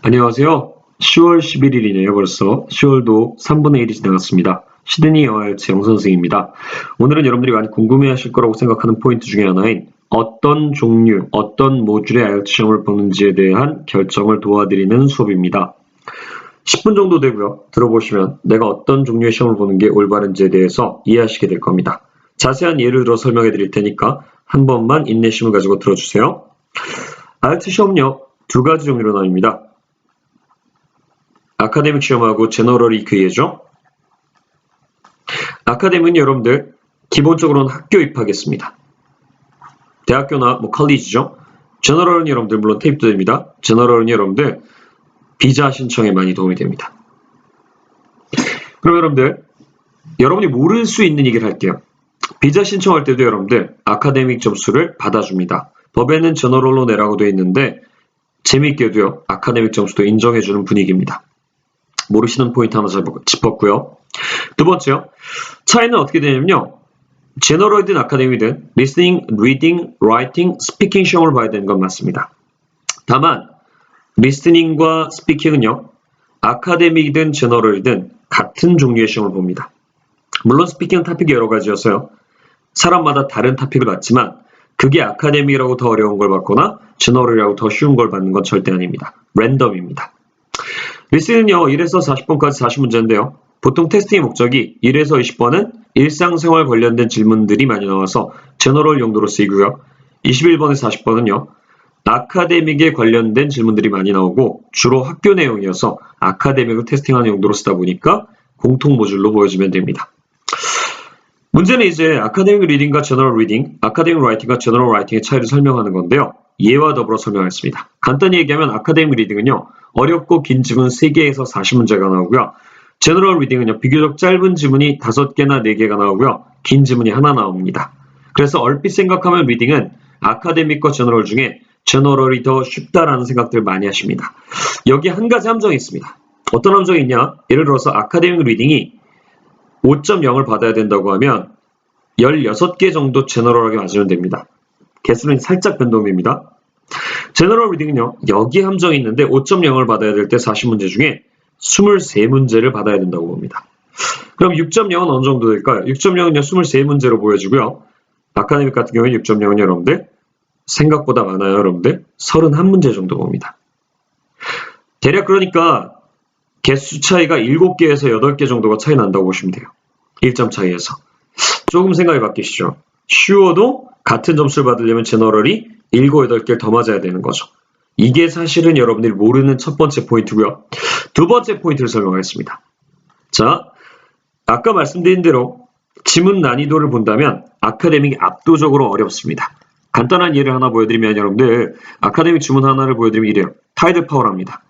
안녕하세요. 10월 11일이네요. 벌써 10월도 3분의 1이 지나갔습니다. 시드니 IELTS 영선생입니다. 오늘은 여러분들이 많이 궁금해하실 거라고 생각하는 포인트 중에 하나인 어떤 종류, 어떤 모듈의 IELTS 시험을 보는지에 대한 결정을 도와드리는 수업입니다. 10분 정도 되고요. 들어보시면 내가 어떤 종류의 시험을 보는 게 올바른지에 대해서 이해하시게 될 겁니다. 자세한 예를 들어 설명해 드릴 테니까 한 번만 인내심을 가지고 들어주세요. IELTS 시험은요, 두 가지 종류로 나뉩니다. 아카데믹 시험하고 제너럴이 그 예죠. 아카데믹은 여러분들 기본적으로는 학교 입학했습니다. 대학교나 컬리지죠. 제너럴은 여러분들 물론 테이프도 됩니다. 제너럴은 여러분들 비자 신청에 많이 도움이 됩니다. 그럼 여러분들 여러분이 모를 수 있는 얘기를 할게요. 비자 신청할 때도 여러분들 아카데믹 점수를 받아줍니다. 법에는 제너럴로 내라고 되어 있는데 재미있게도요. 아카데믹 점수도 인정해주는 분위기입니다. 모르시는 포인트 하나 짚었고요. 두 번째요. 차이는 어떻게 되냐면요. 제너럴이든 아카데미든 리스닝, 리딩, 라이팅, 스피킹 시험을 봐야 되는 건 맞습니다. 다만 리스닝과 스피킹은요. 아카데미든 제너럴이든 같은 종류의 시험을 봅니다. 물론 스피킹은 토픽이 여러 가지여서요. 사람마다 다른 토픽을 받지만 그게 아카데미라고 더 어려운 걸 받거나 제너럴이라고 더 쉬운 걸 받는 건 절대 아닙니다. 랜덤입니다. 리스닝은요. 1에서 40번까지 40문제인데요. 보통 테스트의 목적이 1에서 20번은 일상생활 관련된 질문들이 많이 나와서 제너럴 용도로 쓰이고요. 21번에서 40번은요. 아카데믹에 관련된 질문들이 많이 나오고 주로 학교 내용이어서 아카데믹을 테스팅하는 용도로 쓰다 보니까 공통 모듈로 보여주면 됩니다. 문제는 이제 아카데믹 리딩과 제너럴 리딩, 아카데믹 라이팅과 제너럴 라이팅의 차이를 설명하는 건데요. 예와 더불어 설명하겠습니다. 간단히 얘기하면 아카데믹 리딩은요. 어렵고 긴 지문 3개에서 40문제가 나오고요. 제너럴 리딩은요. 비교적 짧은 지문이 5개나 4개가 나오고요. 긴 지문이 하나 나옵니다. 그래서 얼핏 생각하면 리딩은 아카데믹과 제너럴 중에 제너럴이 더 쉽다라는 생각들을 많이 하십니다. 여기 한 가지 함정이 있습니다. 어떤 함정이 있냐? 예를 들어서 아카데믹 리딩이 5.0을 받아야 된다고 하면 16개 정도 제너럴하게 맞으면 됩니다. 개수는 살짝 변동됩니다. 제너럴 리딩은요. 여기 함정이 있는데 5.0을 받아야 될 때 40문제 중에 23문제를 받아야 된다고 봅니다. 그럼 6.0은 어느 정도 될까요? 6.0은요. 23문제로 보여주고요. 아카데믹 같은 경우는 6.0은 여러분들 생각보다 많아요. 여러분들 31문제 정도 봅니다. 대략 그러니까 개수 차이가 7개에서 8개 정도가 차이 난다고 보시면 돼요. 1점 차이에서. 조금 생각이 바뀌시죠? 쉬워도 같은 점수를 받으려면 제너럴이 7, 8개를 더 맞아야 되는 거죠. 이게 사실은 여러분들이 모르는 첫 번째 포인트고요. 두 번째 포인트를 설명하겠습니다. 자, 아까 말씀드린 대로 지문 난이도를 본다면 아카데믹이 압도적으로 어렵습니다. 간단한 예를 하나 보여드리면 여러분들 아카데믹 지문 하나를 보여드리면 이래요. 타이드 파워랍니다.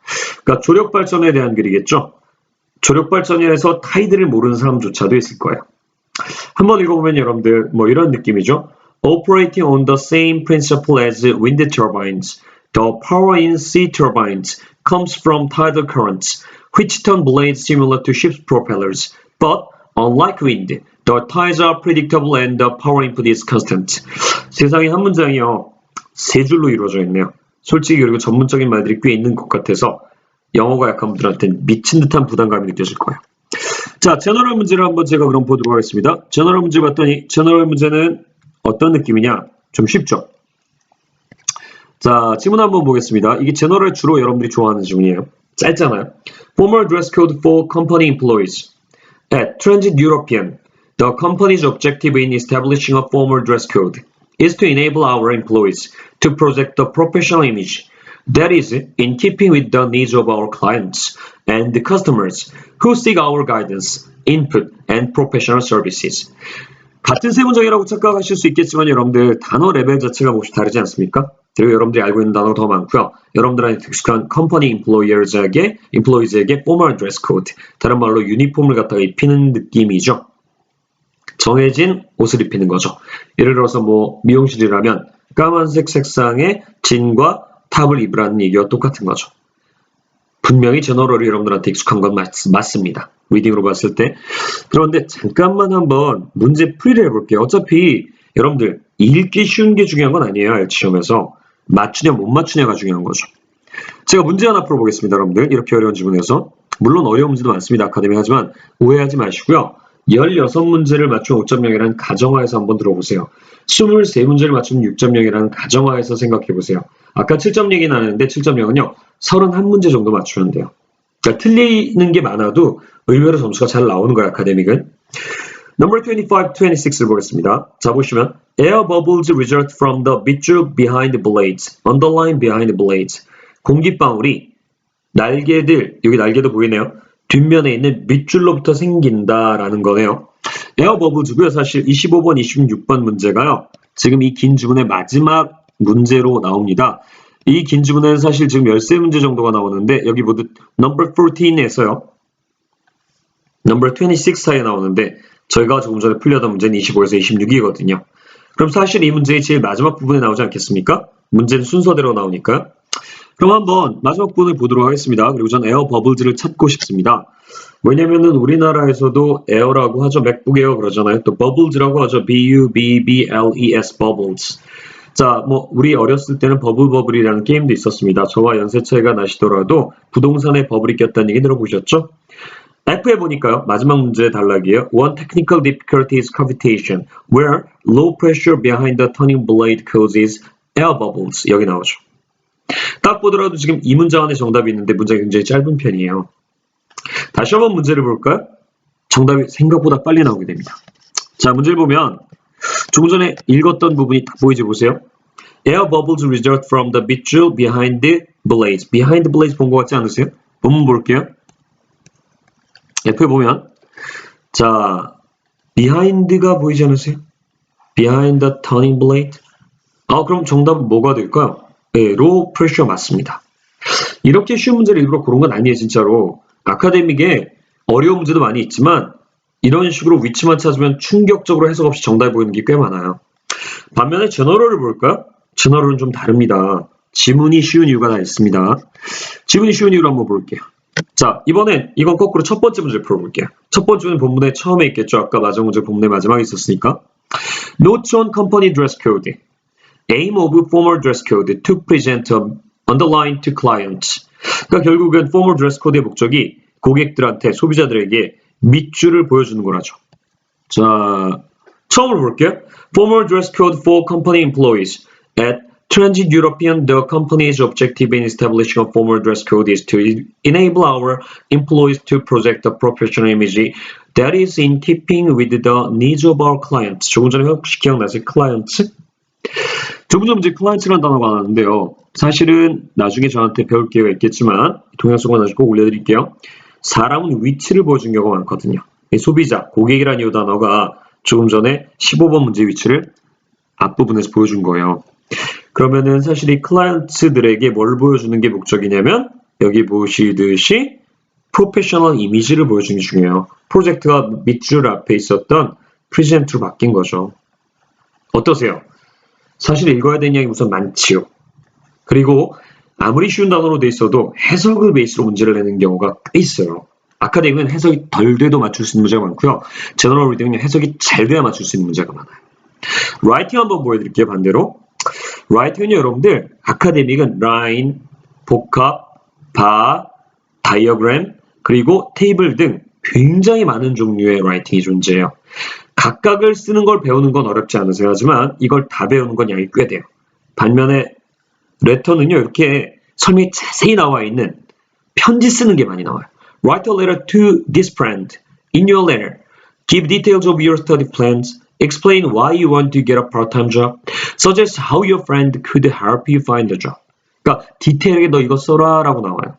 그러니까 조력 발전에 대한 글이겠죠. 조력 발전에서 타이드를 모르는 사람조차도 있을 거예요. 한번 읽어보면 여러분들 이런 느낌이죠. Operating on the same principle as wind turbines, the power in sea turbines comes from tidal currents, which turn blades similar to ship's propellers. But unlike wind, the tides are predictable and the power input is constant. 세상에 한 문장이요. 3줄로 이루어져 있네요. 솔직히 그리고 전문적인 말들이 꽤 있는 것 같아서 영어가 약한 분들한테는 미친 듯한 부담감이 느껴질 거예요. 자, 제너럴 문제를 한번 제가 그럼 보도록 하겠습니다. 제너럴 문제 봤더니 제너럴 문제는 어떤 느낌이냐? 좀 쉽죠? 자, 지문 한번 보겠습니다. 이게 제너럴 주로 여러분들이 좋아하는 지문이에요. 짧잖아요. Formal dress code for company employees. At Transit European, the company's objective in establishing a formal dress code is to enable our employees to project a professional image that is in keeping with the needs of our clients and the customers who seek our guidance, input, and professional services. 같은 세 문장이라고 착각하실 수 있겠지만 여러분들 단어 레벨 자체가 몹시 다르지 않습니까? 그리고 여러분들이 알고 있는 단어가 더 많고요. 여러분들한테 익숙한 company employees에게 formal dress code, 다른 말로 유니폼을 갖다가 입히는 느낌이죠. 정해진 옷을 입히는 거죠. 예를 들어서 미용실이라면 까만색 색상의 진과 탑을 입으라는 얘기와 똑같은 거죠. 분명히 제너럴이 여러분들한테 익숙한 건 맞습니다. 리딩으로 봤을 때. 그런데 잠깐만 한번 문제 풀이를 해볼게요. 어차피 여러분들 읽기 쉬운 게 중요한 건 아니에요. IELTS 시험에서. 맞추냐 못 맞추냐가 중요한 거죠. 제가 문제 하나 풀어보겠습니다, 여러분들. 이렇게 어려운 지문에서. 물론 어려운 문제도 많습니다, 아카데미. 하지만 오해하지 마시고요. 16문제를 맞춘 5.0이라는 가정하에서 한번 들어보세요. 23문제를 맞춘 6.0이라는 가정하에서 생각해보세요. 아까 7.0이 나왔는데 7.0은요. 31문제 정도 맞추면 돼요. 그러니까 틀리는 게 많아도 의외로 점수가 잘 나오는 거예요, 아카데믹은. Number 25, 26를 보겠습니다. 자, 보시면 Air bubbles result from the 밑줄 behind the blades. Underline behind the blades. 공기방울이 날개들, 여기 날개도 보이네요. 뒷면에 있는 밑줄로부터 생긴다라는 거네요. 에어 버블즈고요. 사실 25번, 26번 문제가요. 지금 이 긴 지문의 마지막 문제로 나옵니다. 이 긴 지문에는 사실 지금 13문제 정도가 나오는데 여기 모두 number 14에서요. number 26 사이에 나오는데 저희가 조금 전에 풀려던 문제는 25에서 26이거든요. 그럼 사실 이 문제의 제일 마지막 부분에 나오지 않겠습니까? 문제는 순서대로 나오니까. 그럼 한번 마지막 부분을 보도록 하겠습니다. 그리고 전 에어 버블즈를 찾고 싶습니다. 왜냐면은 우리나라에서도 에어라고 하죠. 맥북 에어 그러잖아요. 또 버블즈라고 하죠. B-U-B-B-L-E-S 버블즈. 자, 뭐 우리 어렸을 때는 버블이라는 게임도 있었습니다. 저와 연세 차이가 나시더라도 부동산에 버블이 꼈다는 얘기 들어보셨죠? F에 보니까요. 마지막 문제 단락이에요. One technical difficulty is cavitation, where low pressure behind the turning blade causes air bubbles. 여기 나오죠. 딱 보더라도 지금 이 문장 안에 정답이 있는데 문장이 굉장히 짧은 편이에요. 다시 한번 문제를 볼까요? 정답이 생각보다 빨리 나오게 됩니다. 자, 문제를 보면 조금 전에 읽었던 부분이 딱 보이지 보세요. Air bubbles result from the 밑줄 behind the blades. behind the blades 본 것 같지 않으세요? 본문 볼게요. F에 보면 자, behind가 보이지 않으세요? behind the turning blade. 그럼 정답은 뭐가 될까요? 네, low pressure 맞습니다. 이렇게 쉬운 문제를 일부러 고른 건 아니에요, 진짜로. 아카데믹에 어려운 문제도 많이 있지만 이런 식으로 위치만 찾으면 충격적으로 해석 없이 정답이 보이는 게 꽤 많아요. 반면에 제너럴을 볼까요? 제너럴은 좀 다릅니다. 지문이 쉬운 이유가 다 있습니다. 지문이 쉬운 이유를 한번 볼게요. 자, 이번엔 이건 거꾸로 첫 번째 문제를 풀어볼게요. 첫 번째는 본문의 처음에 있겠죠. 아까 마지막 문제 본문의 마지막에 있었으니까. Notes on company dress code. Aim of formal dress code to present underline to clients. 그러니까 결국은 formal dress code의 목적이 고객들한테, 소비자들에게 밑줄을 보여주는 거라죠. 자, 처음으로 볼게요. Formal dress code for company employees. At Transit European, the company's objective in establishing a formal dress code is to enable our employees to project a professional image that is in keeping with the needs of our clients. 조금 전에 혹시 기억나세요? clients? 두 번째 문제 클라이언트라는 단어가 나왔는데요. 사실은 나중에 저한테 배울 기회가 있겠지만 동영 속어 나중에 꼭 올려드릴게요. 사람은 위치를 보여준 경우가 많거든요. 소비자, 고객이라는 이 단어가 조금 전에 15번 문제 위치를 앞부분에서 보여준 거예요. 그러면은 사실 이 클라이언트들에게 뭘 보여주는 게 목적이냐면 여기 보시듯이 프로페셔널 이미지를 보여주는 게 중요해요. 프로젝트가 밑줄 앞에 있었던 프리젠트로 바뀐 거죠. 어떠세요? 사실 읽어야 되는 양이 우선 많지요. 그리고 아무리 쉬운 단어로 돼 있어도 해석을 베이스로 문제를 내는 경우가 꽤 있어요. 아카데믹은 해석이 덜 돼도 맞출 수 있는 문제가 많고요. 제너럴 리딩은 해석이 잘 돼야 맞출 수 있는 문제가 많아요. 라이팅 한번 보여드릴게요. 반대로. 라이팅은요, 여러분들 아카데믹은 라인, 복합, 바, 다이어그램, 그리고 테이블 등 굉장히 많은 종류의 라이팅이 존재해요. 각각을 쓰는 걸 배우는 건 어렵지 않으세요. 하지만 이걸 다 배우는 건 양이 꽤 돼요. 반면에 레터는요, 이렇게 설명이 자세히 나와 있는 편지 쓰는 게 많이 나와요. Write a letter to this friend. In your letter, give details of your study plans. Explain why you want to get a part-time job. Suggest how your friend could help you find a job. 그러니까 디테일하게 너 이거 써라 라고 나와요.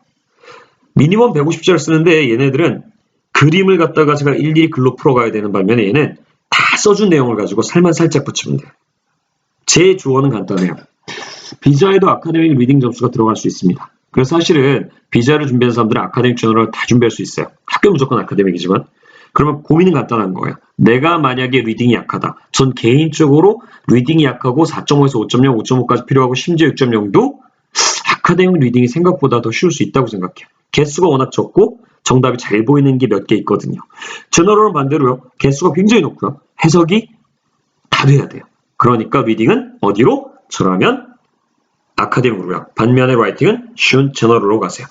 미니멈 150절 쓰는데 얘네들은 그림을 갖다가 제가 일일이 글로 풀어가야 되는 반면에 얘는 다 써준 내용을 가지고 살만 살짝 붙이면 돼요. 제 조언은 간단해요. 비자에도 아카데믹 리딩 점수가 들어갈 수 있습니다. 그래서 사실은 비자를 준비하는 사람들은 아카데믹 저널을 다 준비할 수 있어요. 학교 무조건 아카데믹이지만. 그러면 고민은 간단한 거예요. 내가 만약에 리딩이 약하다. 전 개인적으로 리딩이 약하고 4.5에서 5.0, 5.5까지 필요하고 심지어 6.0도 아카데믹 리딩이 생각보다 더 쉬울 수 있다고 생각해요. 개수가 워낙 적고 정답이 잘 보이는 게 몇 개 있거든요. 제너럴은 반대로요. 개수가 굉장히 높고요. 해석이 다 돼야 돼요. 그러니까 리딩은 어디로? 저라면 아카데믹으로요. 반면에 라이팅은 쉬운 제너럴로 가세요.